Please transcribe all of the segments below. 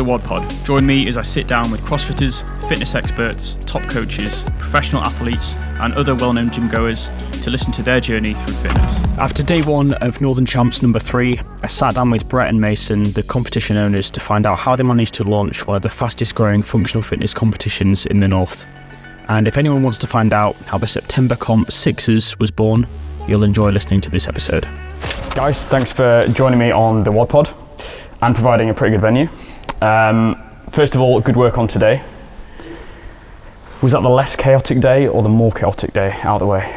WOD Pod. Join me as I sit down with CrossFitters, fitness experts, top coaches, professional athletes and other well-known gym goers to listen to their journey through fitness. After day one of Northern Champs number 3, I sat down with Brett and Mason, the competition owners, to find out how they managed to launch one of the fastest growing functional fitness competitions in the North. And if anyone wants to find out how the September Comp Sixers was born, you'll enjoy listening to this episode. Guys, thanks for joining me on the WOD Pod and providing a pretty good venue. First of all, good work on today. Was that the less chaotic day or the more chaotic day out of the way?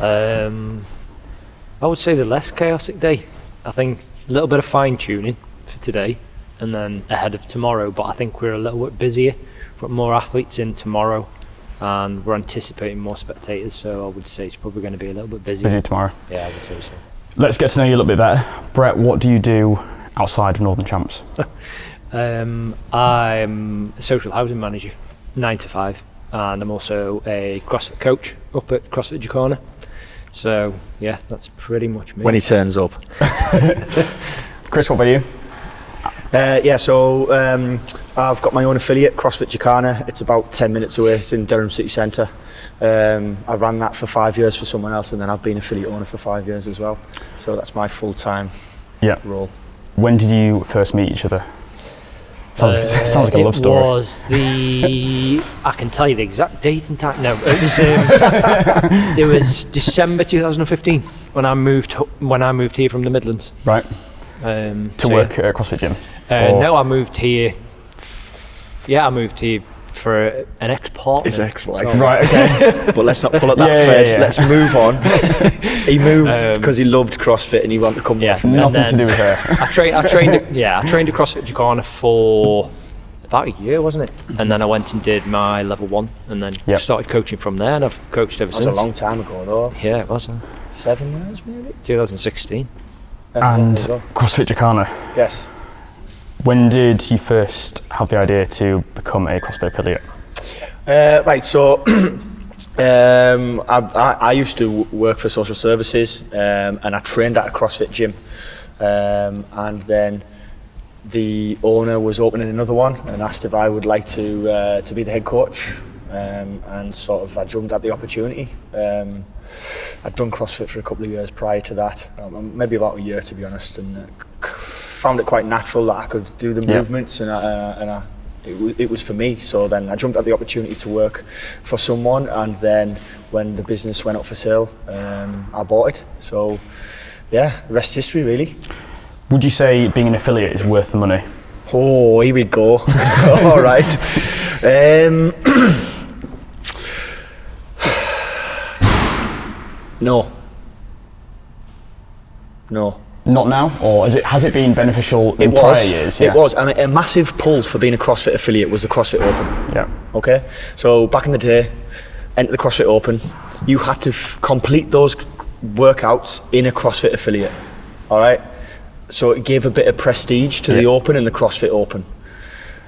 I would say the less chaotic day. I think a little bit of fine tuning for today and then ahead of tomorrow, but I think we're a little bit busier. We've got more athletes in tomorrow and we're anticipating more spectators, so I would say it's probably going to be a little bit busier. Busy tomorrow? Yeah, I would say so. Let's get to know you a little bit better. Brett, what do you do outside of Northern Champs? I'm a social housing manager, 9 to 5, and I'm also a CrossFit coach up at CrossFit Jacana. So yeah, that's pretty much me. When he turns up. Chris, what about you? I've got my own affiliate, CrossFit Jacana. It's about 10 minutes away. It's in Durham City Centre. I ran that for 5 years for someone else, and then I've been affiliate owner for 5 years as well. So that's my full-time role. When did you first meet each other? Sounds like a love story. It was I can tell you the exact date and time. No, it was December 2015 when I moved here from the Midlands. Right. To work at a CrossFit gym? No, I moved here. I moved here for an ex-partner. His ex-wife. Oh. Right, okay. But let's not pull at that thread. Yeah. Let's move on. He moved because he loved CrossFit and he wanted to come back from nothing to do with her. I trained at CrossFit Jacana for about a year, wasn't it? And then I went and did my level 1 and then started coaching from there, and I've coached ever since. That was a long time ago though. Yeah, it was. 7 years maybe? 2016. And CrossFit Jacana. Yes. When did you first have the idea to become a CrossFit affiliate? I used to work for social services and I trained at a CrossFit gym, and then the owner was opening another one and asked if I would like to be the head coach, and sort of I jumped at the opportunity. I'd done CrossFit for a couple of years prior to that, maybe about a year to be honest, and found it quite natural that I could do the movements, and it was for me. So then I jumped at the opportunity to work for someone, and then when the business went up for sale, I bought it. So yeah, the rest is history really. Would you say being an affiliate is worth the money? Oh, here we go. All right. No. Not now, or has it been beneficial in prior years? It was. I mean, a massive pull for being a CrossFit affiliate was the CrossFit Open. Yeah. Okay. So back in the day, enter the CrossFit Open. You had to complete those workouts in a CrossFit affiliate. All right. So it gave a bit of prestige to the Open and the CrossFit Open.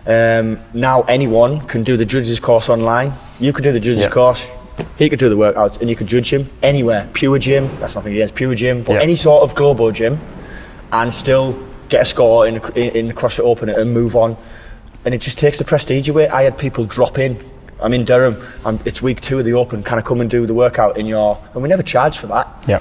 Now anyone can do the judges course online. You could do the judges course. He could do the workouts and you could judge him anywhere. Pure Gym, that's nothing against Pure Gym, but any sort of Globo gym, and still get a score in the CrossFit Open and move on. And it just takes the prestige away. I had people drop in. I'm in Durham, it's week 2 of the Open, can I come and do the workout in your... And we never charged for that. Yeah.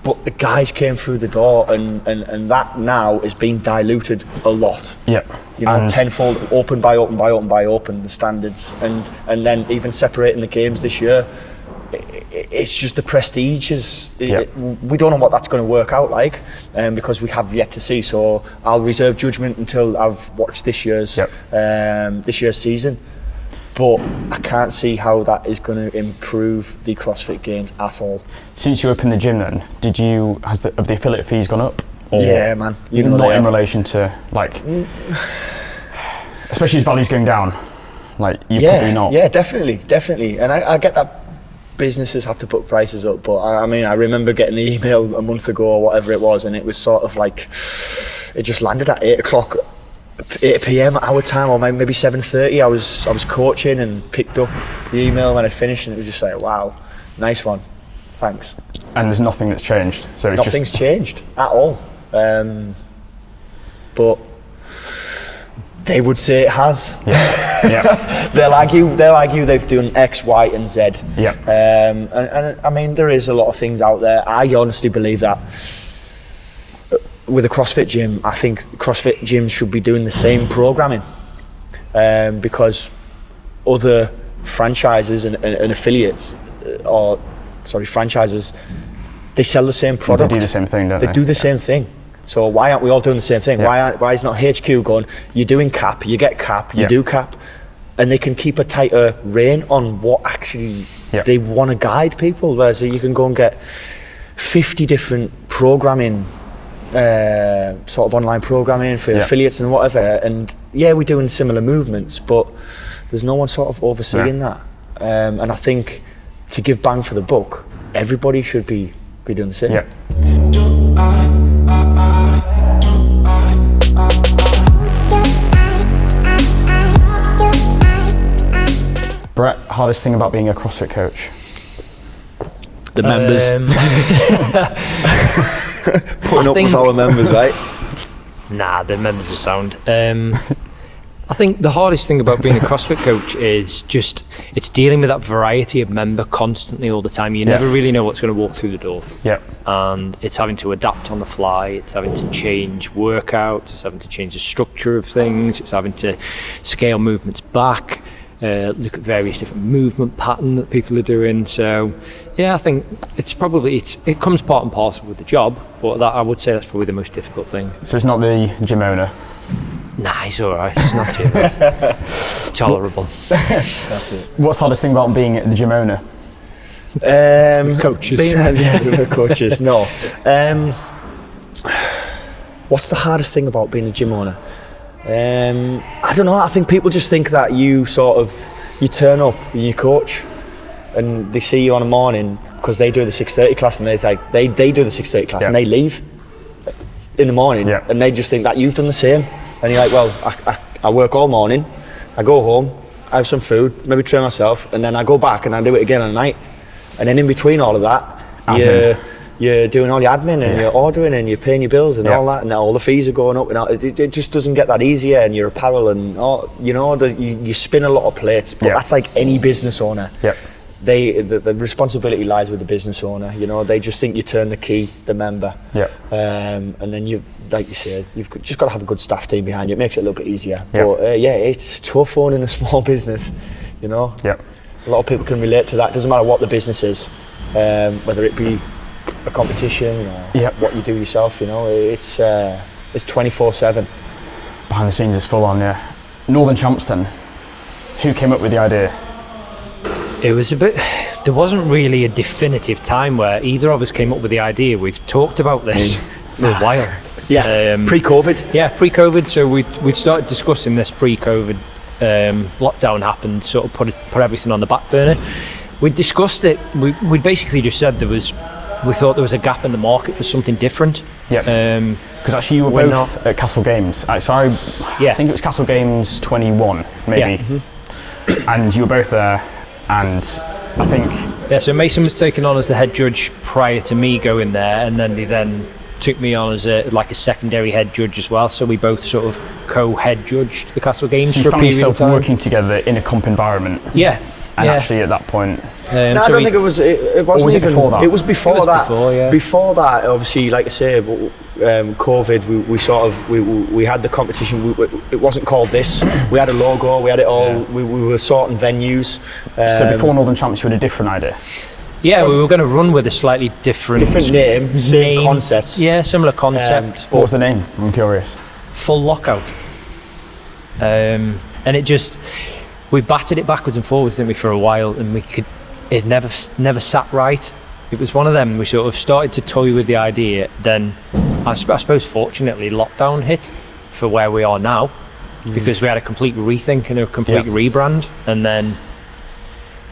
But the guys came through the door, and that now is being diluted a lot. Yeah. You know, tenfold, open by open, the standards, and then even separating the games this year. It's just the prestige we don't know what that's going to work out like, because we have yet to see. So I'll reserve judgment until I've watched this year's season. But I can't see how that is going to improve the CrossFit Games at all. Since you opened the gym then, have the affiliate fees gone up? Or yeah, man. You know, not in relation to, like, especially as value's going down, like, probably not. Yeah, definitely. And I get that businesses have to put prices up, but I mean, I remember getting an email a month ago or whatever it was, and it was sort of like, it just landed at 8 p.m. our time, or maybe 7:30. I was coaching and picked up the email when I finished, and it was just like, wow, nice one, thanks. And there's nothing that's changed. So nothing's changed at all. But They would say it has. Yeah. They'll argue they've done X, Y, and Z. Yeah. And I mean, there is a lot of things out there. I honestly believe that with a CrossFit gym, I think CrossFit gyms should be doing the same programming, because other franchises and affiliates, franchises, they sell the same product. They do the same thing, don't they? They do the same thing. So why aren't we all doing the same thing? Yeah. Why is not HQ going, you're doing cap, you get cap, you Yeah. do cap, and they can keep a tighter rein on what actually they want to guide people. Whereas you can go and get 50 different programming, sort of online programming for affiliates and whatever. And we're doing similar movements, but there's no one sort of overseeing that. And I think to give bang for the buck, everybody should be doing the same. Yeah. Brett, hardest thing about being a CrossFit coach? The members. Putting up with our members, right? Nah, the members are sound. I think the hardest thing about being a CrossFit coach is it's dealing with that variety of member constantly all the time. You never really know what's going to walk through the door. Yeah. And it's having to adapt on the fly, it's having to change workouts, it's having to change the structure of things, it's having to scale movements back, look at various different movement pattern that people are doing. So I think it comes part and parcel with the job, but I would say that's probably the most difficult thing. So it's not the gym owner? Nah, he's alright, it's not too bad. It's tolerable. That's it. What's the hardest thing about being the gym owner? Coaches. With coaches, no. What's the hardest thing about being a gym owner? I don't know. I think people just think that you turn up and you coach, and they see you on a morning because they do the 6:30 class, and they do the 6:30 class and they leave in the morning, and they just think that you've done the same. And you're like, well, I work all morning, I go home, I have some food, maybe train myself, and then I go back and I do it again at night. And then in between all of that, you're doing all your admin and you're ordering and you're paying your bills and all that, and all the fees are going up, and it just doesn't get that easier. And your apparel and you spin a lot of plates, but that's like any business owner. The responsibility lies with the business owner. They just think you turn the key, the member, and then you, like you said, you've just got to have a good staff team behind you. It makes it a little bit easier. But it's tough owning a small business. A lot of people can relate to that. Doesn't matter what the business is, whether it be a competition or what you do yourself. It's 24/7. Behind the scenes is full on. Northern Champs then. Who came up with the idea? It was there wasn't really a definitive time where either of us came up with the idea. We've talked about this for a while. Pre-COVID. Pre-COVID. So we started discussing this pre-COVID. Lockdown happened, sort of put everything on the back burner. We discussed it. We basically just said we thought there was a gap in the market for something different. Because actually you were both at Castle Games. I think it was Castle Games 21, maybe. And you were both there. And I think so Mason was taken on as the head judge prior to me going there, and then they took me on as a secondary head judge as well. So we both sort of co-head judged the Castle Games for a period of time. Working together in a comp environment. And actually at that point, I don't think it was. It wasn't even before that. It was before that. Before that, obviously, like I say, COVID. We had the competition. It wasn't called this. We had a logo. We had it all. We were sorting venues. So before Northern Champs, you had a different idea. Yeah, we were going to run with a slightly different name, same concept. Yeah, similar concept. What was the name? I'm curious. Full Lockout. And it just. We batted it backwards and forwards, didn't we, for a while, and it never sat right. It was one of them. We sort of started to toy with the idea. Then, I suppose, fortunately, lockdown hit for where we are now, because we had a complete rethink and a complete rebrand, and then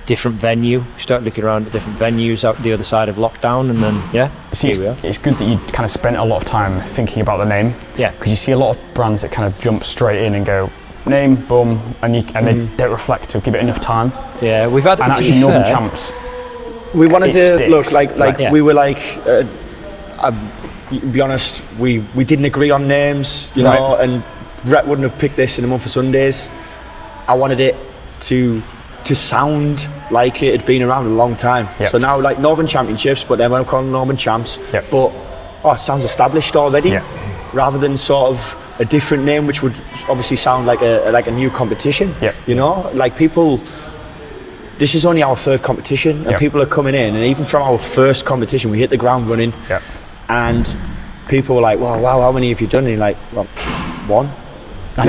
different venue. Started looking around at different venues out the other side of lockdown, and then here we are. It's good that you kind of spent a lot of time thinking about the name. Because you see a lot of brands that kind of jump straight in and go, name, boom, and they don't reflect or give it enough time. We've had. And actually, Northern Champs. We wanted to look like we were like. Be honest, we didn't agree on names, and Rep wouldn't have picked this in a month of Sundays. I wanted it to sound like it had been around a long time. So now, like Northern Championships, but then when I'm calling Northern Champs, but it sounds established already, rather than sort of a different name, which would obviously sound like a new competition. You know, like people. This is only our third competition, and people are coming in, and even from our first competition, we hit the ground running, and people were like, wow, how many have you done? And you're like, well, one. I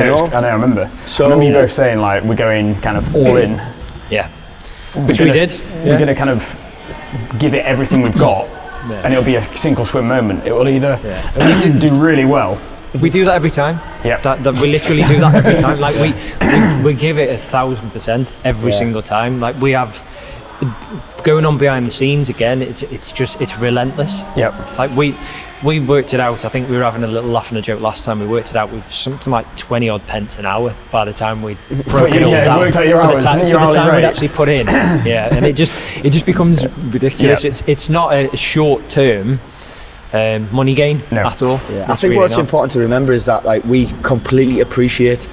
remember. So I remember you both saying, like, we're going kind of all in. Which we did. We're going to kind of give it everything we've got, and it'll be a sink or swim moment. It will either do really well. We do that every time. That we literally do that every time. Like we give it 1,000% every single time. Like we have going on behind the scenes again. It's relentless. Like we worked it out. I think we were having a little laugh and a joke last time. We worked it out with something like 20 odd pence an hour by the time we broke it all down. Worked out your hours, for the time we'd actually put in. And it just becomes ridiculous. It's not a short term money gain at all. I think what's important to remember is that, like, we completely appreciate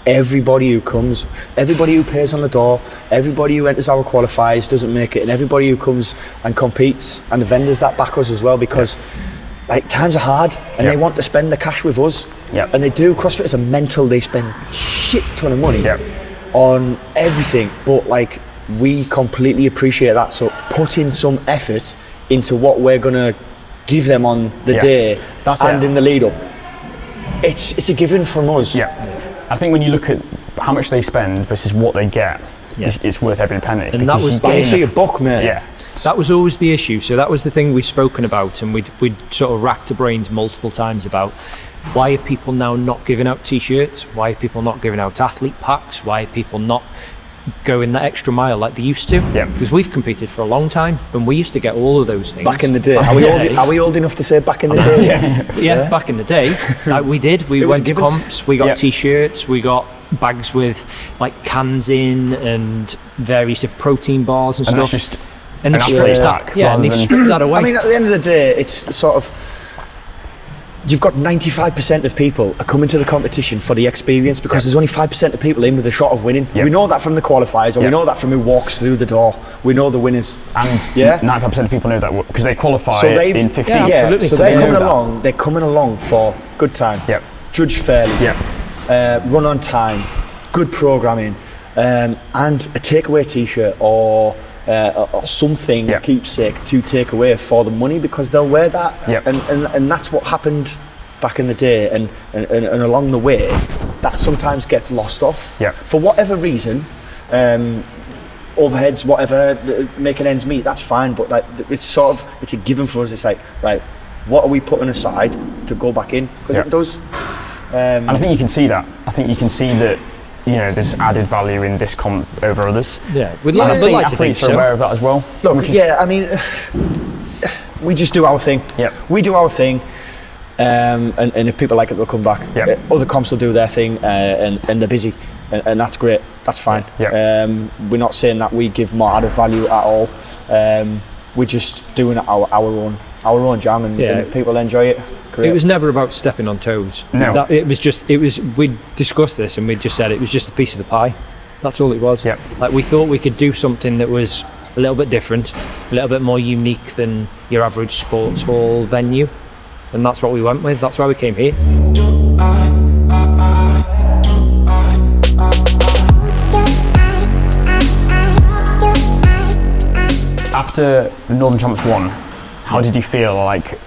everybody who comes, everybody who pays on the door, everybody who enters our qualifiers, doesn't make it, and everybody who comes and competes, and the vendors that back us as well, because like times are hard and they want to spend the cash with us, and they do. CrossFitters are mental. They spend shit ton of money on everything, but like we completely appreciate that. So put in some effort into what we're gonna give them on the day and in the lead up. It's a given from us. I think when you look at how much they spend versus what they get, it's worth every penny. And that was a buck, mate. That was always the issue. So that was the thing we'd spoken about, and we'd sort of racked the brains multiple times about why are people now not giving out t-shirts? Why are people not giving out athlete packs? Why are people not going that extra mile like they used to? Because we've competed for a long time and we used to get all of those things back in the day. Are we old enough to say back in the day? Back in the day, like we did. We went to comps, we got t-shirts, we got bags with like cans in and various protein bars and stuff, and they've stripped that and they've stripped that away. I mean, at the end of the day, it's sort of, you've got 95% of people are coming to the competition for the experience, because there's only 5% of people in with a shot of winning. We know that from the qualifiers, or we know that from who walks through the door. We know the winners. And 95% of people know that because they qualify in 15. Absolutely. So they're coming along. They're coming along for good time, judge fairly, run on time, good programming, and a takeaway t-shirt or something keepsake to take away for the money, because they'll wear that, and that's what happened back in the day, and along the way that sometimes gets lost off for whatever reason, overheads, whatever, making ends meet, that's fine, but like it's a given for us. It's like, right, what are we putting aside to go back in, because it does, and I think you can see that. I think you can see that, you know, there's added value in this comp over others. We'd like to think so. Are aware of that as well. Look, I mean, we just do our thing. We do our thing, and if people like it, they'll come back. Other comps will do their thing, and they're busy, and that's great. That's fine. We're not saying that we give more added value at all. We're just doing our own jam, and if people enjoy it, great. It was never about stepping on toes. No. We discussed this and we just said it was just a piece of the pie. That's all it was. Like we thought we could do something that was a little bit different, a little bit more unique than your average sports hall venue, and that's what we went with. That's why we came here. After the Northern Champs won, how did you feel like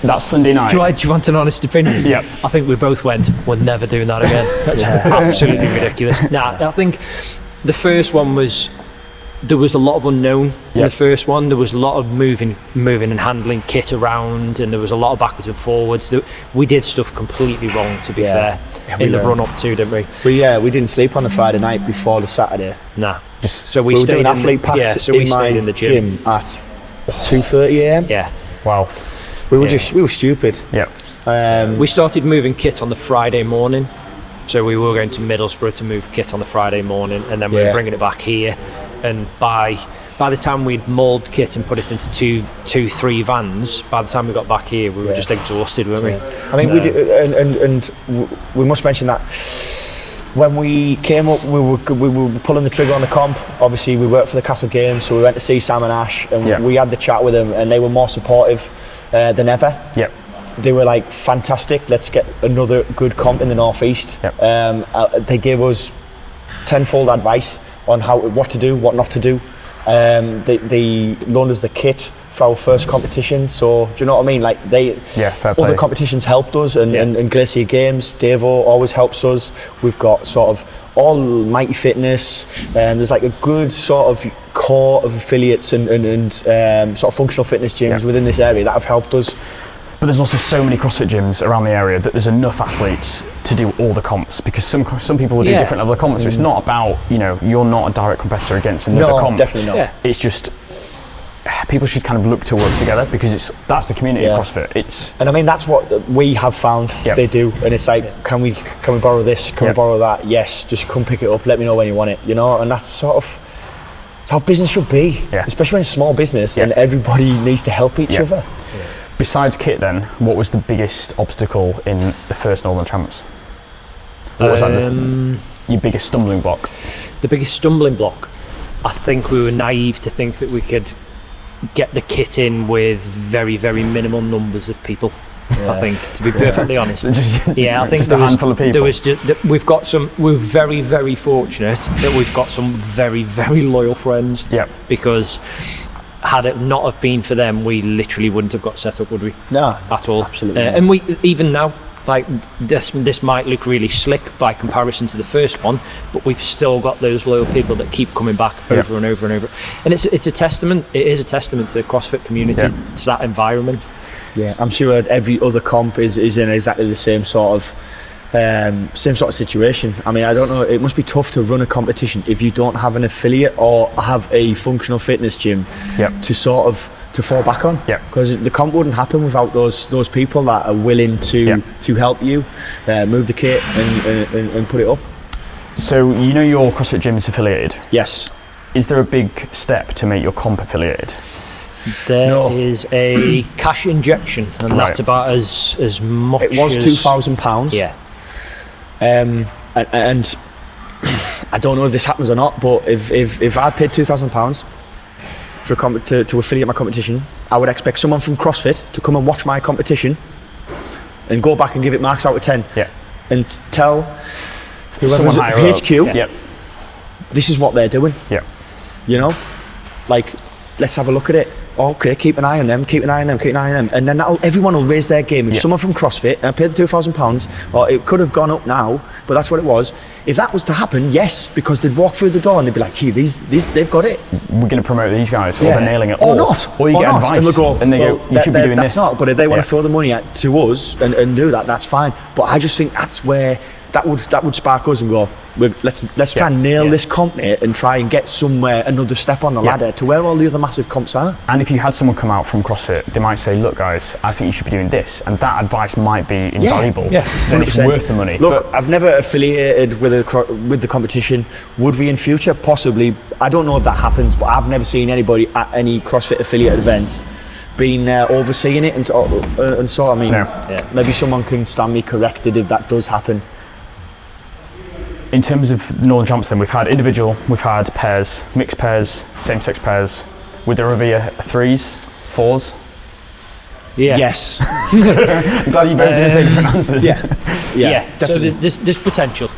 that Sunday night? Do you want an honest opinion? I think we both went, we're never doing that again. That's absolutely ridiculous. I think the first one there was a lot of unknown in the first one. There was a lot of moving and handling kit around, and there was a lot of backwards and forwards. We did stuff completely wrong, to be fair, in the run up to, didn't we? We didn't sleep on the Friday night before the Saturday. So we stayed doing athlete packs we stayed in the gym at 2:30 a.m. Wow. We were stupid. We started moving kit on the Friday morning. So we were going to Middlesbrough to move kit on the Friday morning, and then we were bringing it back here. and by the time we'd mould kit and put it into two, 3 vans, by the time we got back here, we were just exhausted, weren't we? I mean, we did, and we must mention that when we came up, we were pulling the trigger on the comp. Obviously, we worked for the Castle Games, so we went to see Sam and Ash, and we had the chat with them, and they were more supportive than ever. Yep. They were like, fantastic, let's get another good comp in the Northeast. Yep. They gave us tenfold advice on what to do, what not to do. They loaned us the kit for our first competition, so do you know what I mean? Like other competitions helped us, and Glacier Games, Davo always helps us. We've got sort of Almighty Fitness, there's like a good sort of core of affiliates and sort of functional fitness gyms within this area that have helped us. But there's also so many CrossFit gyms around the area that there's enough athletes to do all the comps, because some people will do different level of comps. So it's not about, you're not a direct competitor against another comp. No, definitely not. Yeah. It's just people should kind of look to work together, because that's the community of CrossFit. And I mean, that's what we have found they do. And it's like, can we borrow this? Can we borrow that? Yes, just come pick it up. Let me know when you want it. And that's sort of how business should be, especially when it's small business and everybody needs to help each other. Besides kit then, what was the biggest obstacle in the first Northern Champs? What was your biggest stumbling block? The biggest stumbling block? I think we were naive to think that we could get the kit in with very, very minimal numbers of people. I think, to be perfectly honest. I think just a handful of people. We're very, very fortunate that we've got some very, very loyal friends. Because had it not have been for them, we literally wouldn't have got set up, would we? No, at all. Absolutely. And we even now, like this might look really slick by comparison to the first one, but we've still got those loyal people that keep coming back over and over and over. And it's a testament. It is a testament to the CrossFit community. It's that environment. Yeah, I'm sure every other comp is in exactly the same sort of situation. I mean, I don't know, it must be tough to run a competition if you don't have an affiliate or have a functional fitness gym to fall back on, because the comp wouldn't happen without those people that are willing to help you move the kit and put it up. So your CrossFit gym is affiliated? Yes. Is there a big step to make your comp affiliated? There is a cash injection, and that's about as much. It was £2,000. Yeah. And I don't know if this happens or not, but if I paid £2,000 for to affiliate my competition, I would expect someone from CrossFit to come and watch my competition and go back and give it marks out of 10 and tell whoever's at HQ this is what they're doing. Like, let's have a look at it. Okay, keep an eye on them, and then everyone will raise their game. If someone from CrossFit, and I paid the £2,000, or it could have gone up now, but that's what it was. If that was to happen, yes, because they'd walk through the door and they'd be like, "Hey, these they've got it. We're going to promote these guys, or they're nailing it, or not, or you get advice, and they'll go, and they go, you should be doing that's this." Not. But if they want to throw the money to us and do that, that's fine. But I just think that's where that would spark us and go, let's try and nail this comp and try and get somewhere, another step on the ladder to where all the other massive comps are. And if you had someone come out from CrossFit, they might say, "Look guys, I think you should be doing this," and that advice might be invaluable. So then it's worth the money. Look, I've never affiliated with the competition. Would we in future? Possibly. I don't know if that happens, but I've never seen anybody at any CrossFit affiliate events been overseeing it and so. I mean, maybe someone can stand me corrected if that does happen. In terms of Northern Champs then, we've had individual, we've had pairs, mixed pairs, same-sex pairs. Would there ever be a 3s, 4s? Yeah. Yes. I'm glad you both didn't say different answers. Yeah, definitely. So there's potential.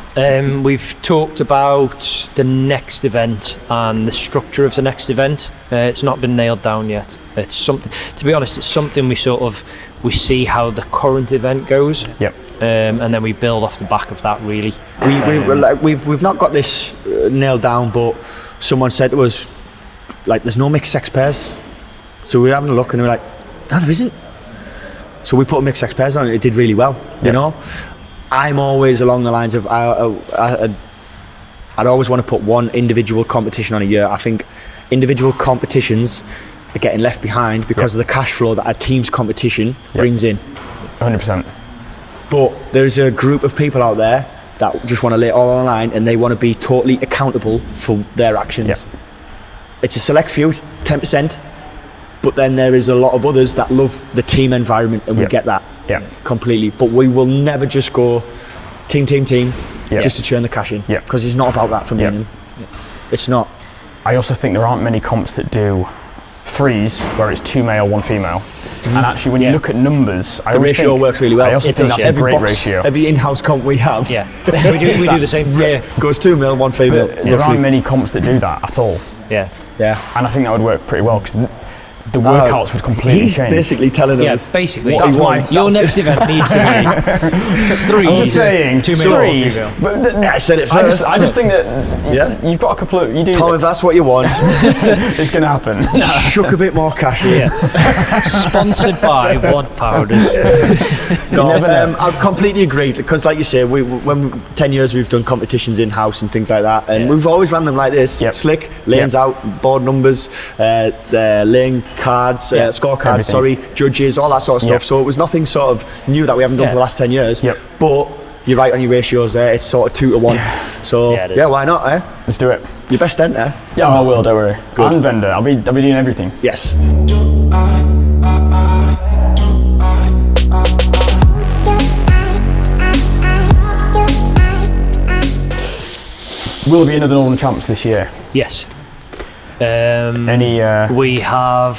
We've talked about the next event and the structure of the next event. It's not been nailed down yet. It's something, to be honest, it's something we see how the current event goes. And then we build off the back of that, really. We've not got this nailed down, but someone said to us, like, there's no mixed sex pairs. So we were having a look and we were like, no, there isn't. So we put mixed sex pairs on and it did really well, you know. I'm always along the lines of I'd always want to put one individual competition on a year. I think individual competitions are getting left behind because of the cash flow that a team's competition brings in. 100%. But there's a group of people out there that just want to lay it all on the line and they want to be totally accountable for their actions. it's a select few, 10%, but then there is a lot of others that love the team environment, and we get that completely. But we will never just go team just to churn the cash in, because it's not about that for me. It's not. I also think there aren't many comps that do threes where it's 2 male, 1 female. And actually, when you look at numbers, the ratio works really well. I also think that's a great ratio. Every in-house comp we have, we do the same. Goes 2 male, 1 female. But there aren't many comps that do that at all. Yeah. And I think that would work pretty well, because the workouts would completely he's change. basically telling us basically what he wants. Your next event needs to be threes. I'm saying 2 male, 3 male. But I said it first. I just think that you've got a couple of... Tom, if that's what you want, it's going to happen. Shuck a bit more cash in. Sponsored by WOD Powders. I completely agree, because like you say, when 10 years we've done competitions in-house and things like that, and we've always ran them like this, slick, lanes out, board numbers, lane cards, scorecards, judges, all that sort of stuff. So it was nothing sort of new that we haven't done for the last 10 years. But you're right on your ratios there. It's sort of 2 to 1. So why not? Let's do it. Your best enter. Yeah, I will. Don't worry. Good. And vendor. I'll be doing everything. Yes. Will there be another Northern Champs this year? Yes. We have.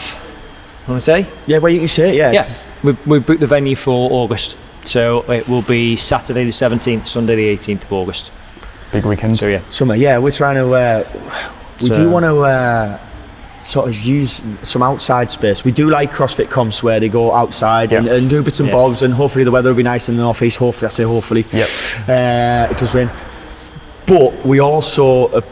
Want to say? Yeah, well, you can say it. Yes. We booked the venue for August, so it will be Saturday the 17th, Sunday the 18th of August. Big weekend. So summer. Yeah, we're trying to. We do want to sort of use some outside space. We do like CrossFit comps where they go outside and do bits and bobs, and hopefully the weather will be nice in the northeast. Hopefully, I say hopefully. It does rain, but we also.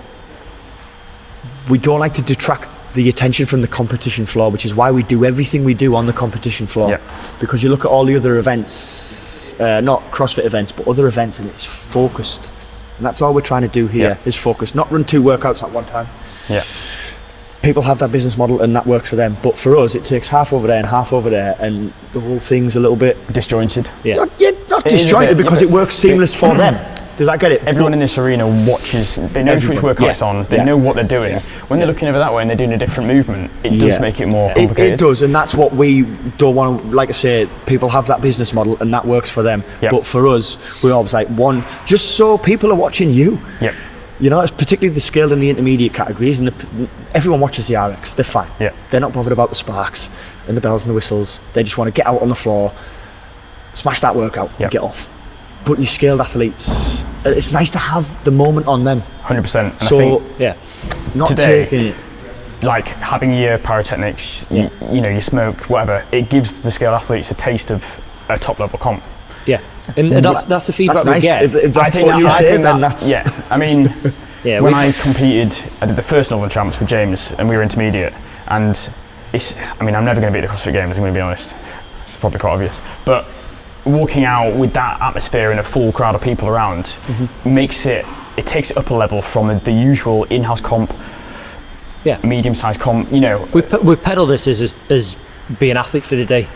We don't like to detract the attention from the competition floor, which is why we do everything we do on the competition floor. Because you look at all the other events, not CrossFit events, but other events, and it's focused. And that's all we're trying to do here, is focus, not run 2 workouts at one time. People have that business model and that works for them. But for us, it takes half over there and half over there, and the whole thing's a little bit... disjointed. Not disjointed, because it works seamless for them. Does that get it? Everyone in this arena watches, they know which workout it's on, they know what they're doing. When they're looking over that way and they're doing a different movement, it does make it more complicated. It does, and that's what we don't want to, like I say, people have that business model and that works for them. But for us, we're always like, just so people are watching you. You know, it's particularly the scaled and the intermediate categories, and everyone watches the RX, they're fine. They're not bothered about the sparks and the bells and the whistles. They just want to get out on the floor, smash that workout, and get off. But you scaled athletes, it's nice to have the moment on them. 100%. And so, I think not today, taking it. Like having your pyrotechnics, you know, your smoke, whatever, it gives the scaled athletes a taste of a top level comp. And that's the feedback we get. If that's what you say, then that's... I mean, when I competed, I did the first Northern Champs with James, and we were intermediate, and I'm never going to beat the CrossFit Games, I'm going to be honest. It's probably quite obvious. But walking out with that atmosphere and a full crowd of people around makes it takes it up a level from the usual in-house comp, medium-sized comp. You know, we peddle this as being an athlete for the day.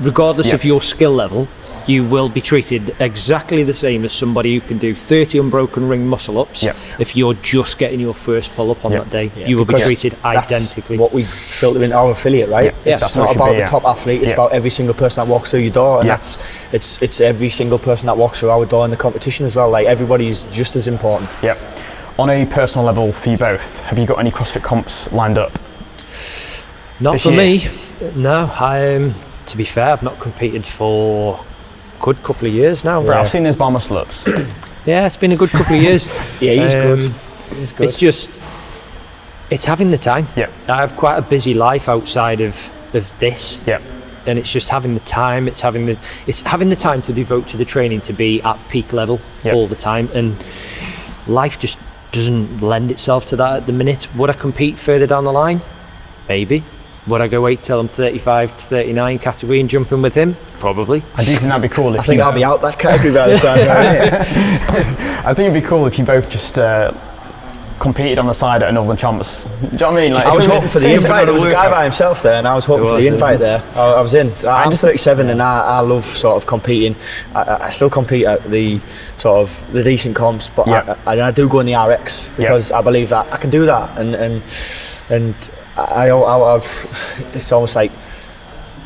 Regardless of your skill level, you will be treated exactly the same as somebody who can do 30 unbroken ring muscle ups. If you're just getting your first pull up on that day, you will be treated identically. That's what we filter in our affiliate, right? It's not about the top athlete, it's about every single person that walks through your door, and it's every single person that walks through our door in the competition as well. Like, everybody's just as important. On a personal level for you both, have you got any CrossFit comps lined up? Not for me. No, to be fair, I've not competed for a good couple of years now. I've seen those bar muscle ups. It's been a good couple of years. He's good. He's good. It's just, it's having the time. I have quite a busy life outside of this. And it's just having the time. It's having the time to devote to the training, to be at peak level all the time. And life just doesn't lend itself to that at the minute. Would I compete further down the line? Maybe. Would I go wait till I'm 35 to 39 category and jump in with him? Probably. I do think that'd be cool. I think I'll be out that category by the time. I think it'd be cool if you both just competed on the side at a Northern Champs. Do you know what I mean? Like, I was hoping for the invite. There was a guy by himself there, and I was hoping for the invite there. I was in. I'm 37, and I love sort of competing. I still compete at the sort of the decent comps, but I do go in the RX because I believe that I can do that, and And it's almost like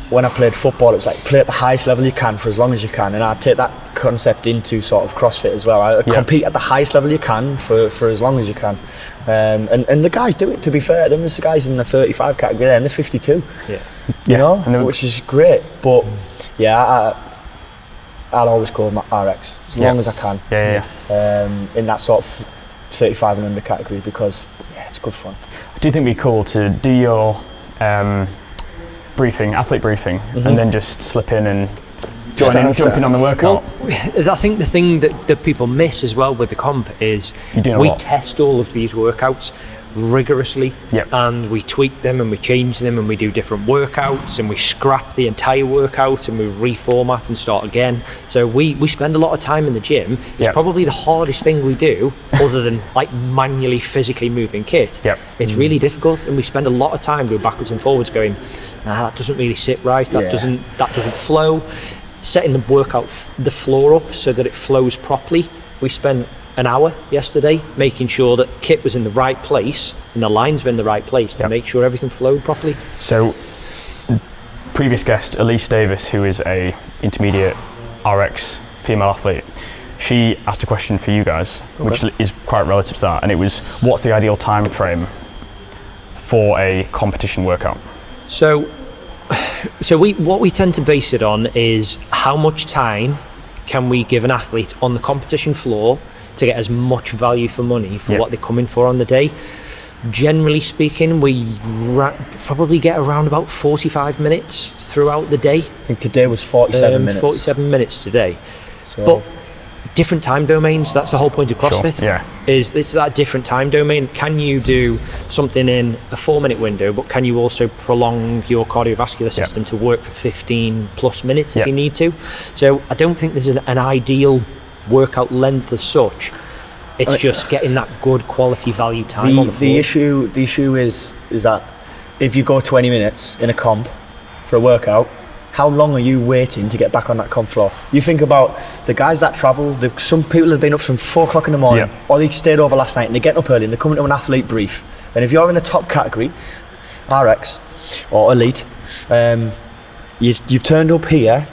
when I played football, it was like play at the highest level you can for as long as you can, and I take that concept into sort of CrossFit as well. I compete at the highest level you can for as long as you can, and the guys do it. To be fair, there's the guys in the 35 category there, and they're 52. You know, which is great. But I'll always go RX as long as I can. In that sort of 35 and under category, because it's good fun. Do you think it'd be cool to do your athlete briefing, and then just slip in and jump in on the workout? Well, I think the thing that people miss as well with the comp is we test all of these workouts rigorously, and we tweak them and we change them and we do different workouts and we scrap the entire workout and we reformat and start again. So we spend a lot of time in the gym. It's probably the hardest thing we do, other than like manually physically moving kit. It's really difficult, and we spend a lot of time going backwards and forwards going, that doesn't really sit right, that doesn't flow. Setting the workout, the floor up so that it flows properly. We spent an hour yesterday making sure that kit was in the right place and the lines were in the right place to make sure everything flowed properly. So previous guest Elise Davis, who is a intermediate RX female athlete, she asked a question for you guys, which is quite relative to that, and it was, what's the ideal time frame for a competition workout? So what we tend to base it on is how much time can we give an athlete on the competition floor to get as much value for money for what they're coming for on the day. Generally speaking, we probably get around about 45 minutes throughout the day. I think today was 47 minutes. 47 minutes today. But different time domains, that's the whole point of CrossFit. Is it's that different time domain. Can you do something in a 4-minute window, but can you also prolong your cardiovascular system to work for 15 plus minutes if you need to? So I don't think there's an ideal workout length as such. It's just getting that good quality value time on the floor. The issue is that if you go 20 minutes in a comp for a workout, how long are you waiting to get back on that comp floor? You think about the guys that travel. Some people have been up from 4 o'clock in the morning, or they stayed over last night and they're getting up early and they're coming to an athlete brief. And if you're in the top category, RX or elite, you've turned up here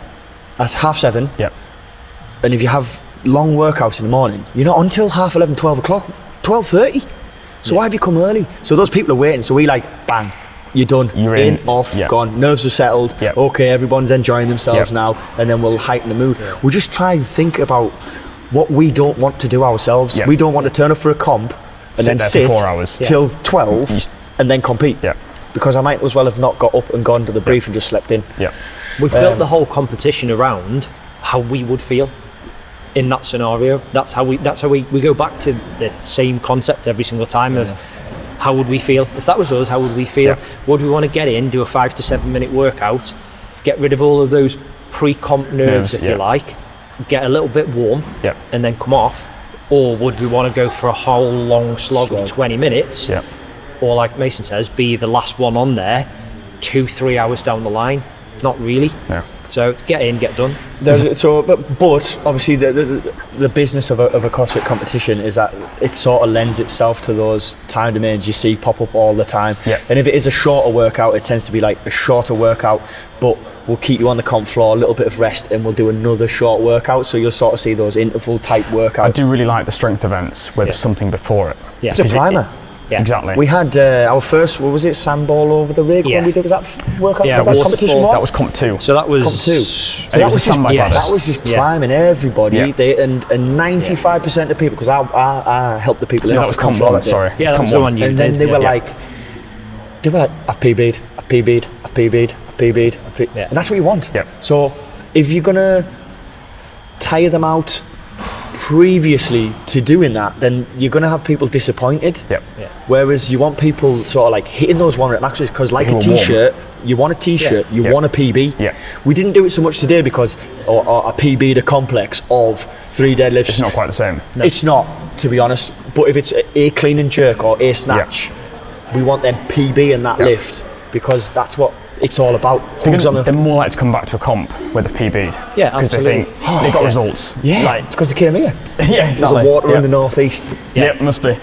at 7:30, and if you have long workouts in the morning, you're not until 11:30, 12 o'clock, 12:30. So why have you come early? So those people are waiting. So we bang, you're done. You're in, off, gone. Nerves are settled. Okay, everyone's enjoying themselves now, and then we'll heighten the mood. We'll just try and think about what we don't want to do ourselves. We don't want to turn up for a comp and then sit 4 hours till 12 and then compete. Because I might as well have not got up and gone to the brief and just slept in. We've built the whole competition around how we would feel in that scenario. That's how we go back to the same concept every single time of how would we feel if that was us. How would we feel? Would we want to get in, do a 5 to 7 minute workout, get rid of all of those pre-comp nerves if you like, get a little bit warm and then come off? Or would we want to go for a whole long slog of 20 minutes, or like Mason says, be the last one on there 2-3 hours down the line? Not really. So it's get in, get done. But obviously the business of a CrossFit competition is that it sort of lends itself to those time domains you see pop up all the time. And if it is a shorter workout, it tends to be like a shorter workout, but we'll keep you on the comp floor, a little bit of rest, and we'll do another short workout. So you'll sort of see those interval type workouts. I do really like the strength events where there's something before it. It's a primer. Exactly. We had our first, what was it, sandball over the rig when we did? Was that workout? Was that competition one? That was comp 2. So that was comp 2. So that was just priming everybody. And 95% of people, because I helped the people in off the comp floor that day. Sorry. That was the one you did. And then they were like, I've PB'd, I've PB'd, I've PB'd, I've PB'd, I've PB'd. And that's what you want. So if you're going to tire them out previously to doing that, then you're going to have people disappointed. Whereas you want people sort of like hitting those 1 rep maxes, because like a t-shirt, you want a t-shirt, you want a PB. We didn't do it so much today because I PB'd a complex of 3 deadlifts. It's not quite the same. It's not, to be honest. But if it's a clean and jerk or a snatch, we want them PB in that lift, because that's what it's all about. Hugs on the. They're more likely to come back to a comp with a PB'd. Because they think they got results. It's because they came here. Exactly. There's a water in the northeast. Must be.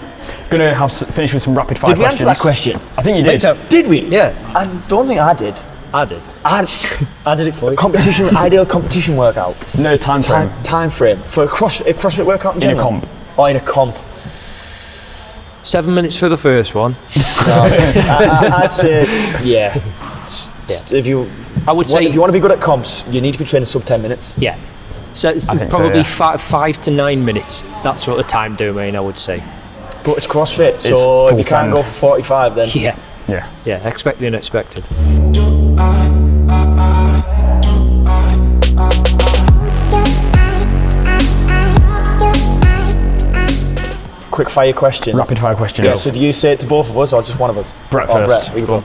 Gonna finish with some rapid fire Did we answer that question? I think you did. Did we? Yeah. I don't think I did. I did. I did it for you. Ideal competition workout. No time frame. Time frame for a CrossFit workout in general? In a comp. Oh, in a comp. 7 minutes for the first one. I'd say, yeah. If you want to be good at comps, you need to be training sub 10 minutes. Yeah. So it's probably 5 to 9 minutes. That sort of time domain, I would say. But it's CrossFit, so if you can't go for 45, then yeah, expect the unexpected. Quick fire questions. Rapid fire questions. Yeah. So do you say it to both of us or just one of us? Brett first. Brett, we go.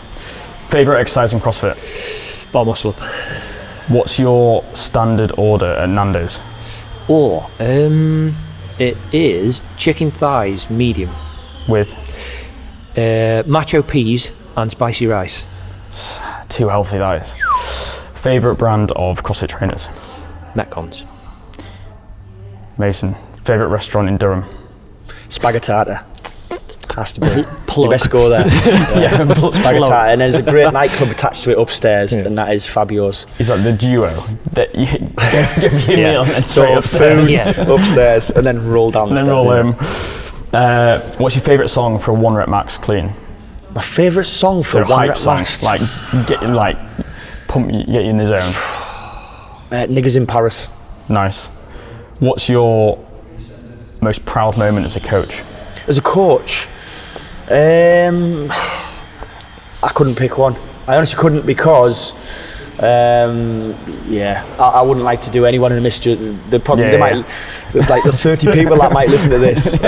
Favourite exercise in CrossFit? Bar muscle up. What's your standard order at Nando's? It is chicken thighs, medium. With? Macho peas and spicy rice. Too healthy, that is. Favourite brand of CrossFit trainers? Metcons. Mason. Favourite restaurant in Durham? Spaghettata. Has to be. Plug. You best go there. Spaghettata. And there's a great nightclub attached to it upstairs, and that is fabulous. Is that the duo? That you give your meal and then so food upstairs and then roll down the stairs. And then roll What's your favourite song for a 1 rep max clean? My favourite song for a 1 rep max? Like, get you in the zone. Niggas in Paris. Nice. What's your most proud moment as a coach? As a coach, I couldn't pick one. I honestly couldn't because, I wouldn't like to do anyone in the mischief. They might, like the 30 people that might listen to this.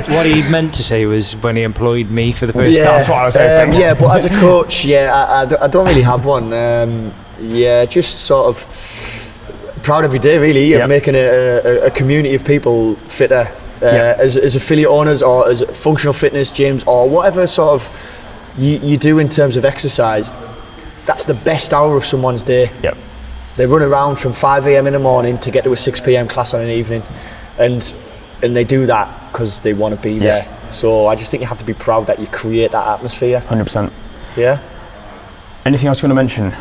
What he meant to say was when he employed me for the first time. That's what I was hoping. But as a coach, I don't really have one. Just sort of proud every day, really, of making a community of people fitter. As affiliate owners or as functional fitness gyms or whatever sort of you do in terms of exercise, that's the best hour of someone's day. Yep. They run around from 5 a.m. in the morning to get to a 6 p.m. class on an evening, and they do that because they want to be there. So I just think you have to be proud that you create that atmosphere. 100%. Yeah. Anything else you want to mention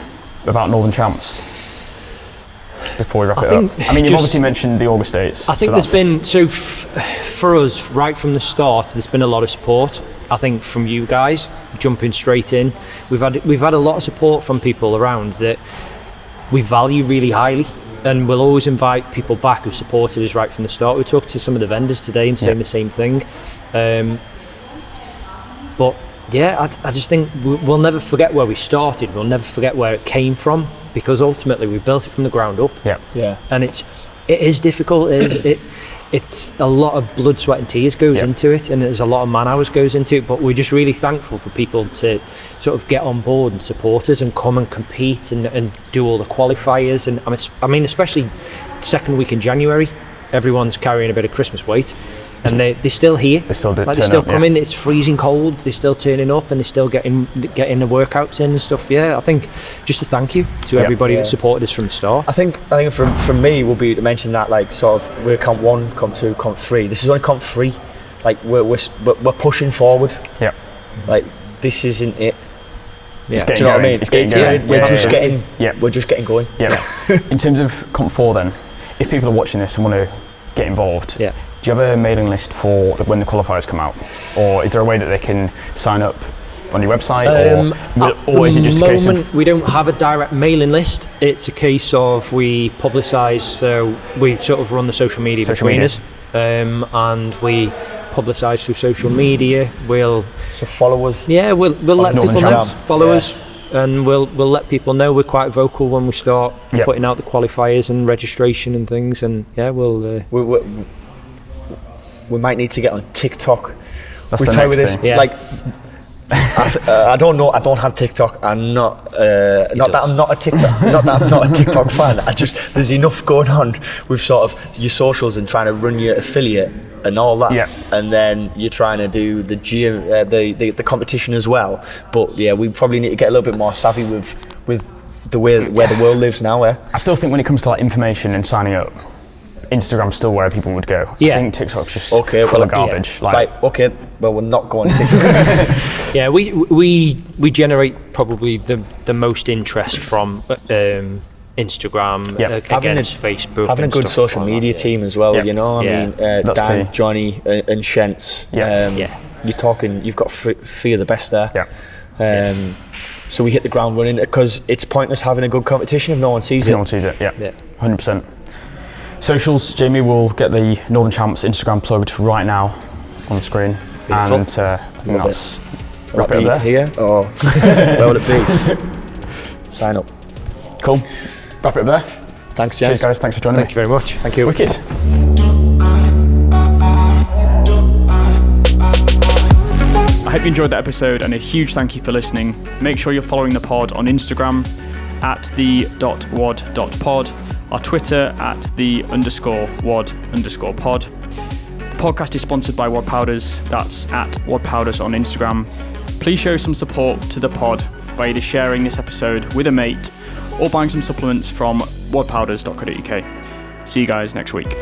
about Northern Champs before we wrap it up? I mean, you've obviously mentioned the August dates. I think there's been, for us, right from the start, there's been a lot of support. I think from you guys, jumping straight in. We've had a lot of support from people around that we value really highly, and we'll always invite people back who supported us right from the start. We talked to some of the vendors today and saying the same thing. But yeah, I just think we'll never forget where we started. We'll never forget where it came from, because ultimately we built it from the ground up. Yeah. And it is difficult. It's a lot of blood, sweat and tears goes into it, and there's a lot of man hours goes into it, but we're just really thankful for people to sort of get on board and support us and come and compete and do all the qualifiers. And I mean, especially second week in January, everyone's carrying a bit of Christmas weight, and they're still here. They still come in. It's freezing cold. They're still turning up, and they're still getting the workouts in and stuff. Yeah, I think just a thank you to everybody that supported us from the start. I think from me will be to mention that, like, sort of we're comp 1, comp 2, comp 3. This is only comp 3. Like we're pushing forward. Yeah. Like this isn't it. Yeah. Do you know what I mean? We're just getting going. Yeah. In terms of comp 4, then, if people are watching this and want to get involved, do you have a mailing list for when the qualifiers come out, or is there a way that they can sign up on your website, or is it just a case of... We don't have a direct mailing list. It's a case of we publicise, so we sort of run the social media between us, and we publicise through social media. So follow us. Yeah, we'll let people know. Follow us. And we'll let people know. We're quite vocal when we start putting out the qualifiers and registration and things. And we might need to get on TikTok. That's the next thing. Like, I don't know. I don't have TikTok. I'm not. Not that I'm not a TikTok fan. There's enough going on with sort of your socials and trying to run your affiliate and all that. Yeah. And then you're trying to do the gym, the competition as well. But yeah, we probably need to get a little bit more savvy with the way where the world lives now. I still think when it comes to like information and signing up, Instagram's still where people would go. Yeah. I think TikTok's just Okay, full well, of garbage. Yeah. Right, okay, well, we're not going to. Yeah, we generate probably the most interest from Instagram against Facebook. Having a good social media team as well, you know. I mean, Dan, key. Johnny, and Shents. You're talking. You've got three of the best there. Yeah. So we hit the ground running because it's pointless having a good competition if no one sees it. No one sees it. Yeah. 100%. Socials, Jamie will get the Northern Champs Instagram plugged right now on the screen. Beautiful. And I think that's wrap it Will up it be there. here or where will it be? Sign up. Cool. Wrap it up there. Thanks, gents. Cheers, guys. Thanks for joining Thank you very much. Thank you. Wicked. I hope you enjoyed that episode, and a huge thank you for listening. Make sure you're following the pod on Instagram at the.wod.pod, our Twitter at @the_wod_pod. The podcast is sponsored by WOD Powders. That's at WOD Powders on Instagram. Please show some support to the pod by either sharing this episode with a mate or buying some supplements from wodpowders.co.uk. See you guys next week.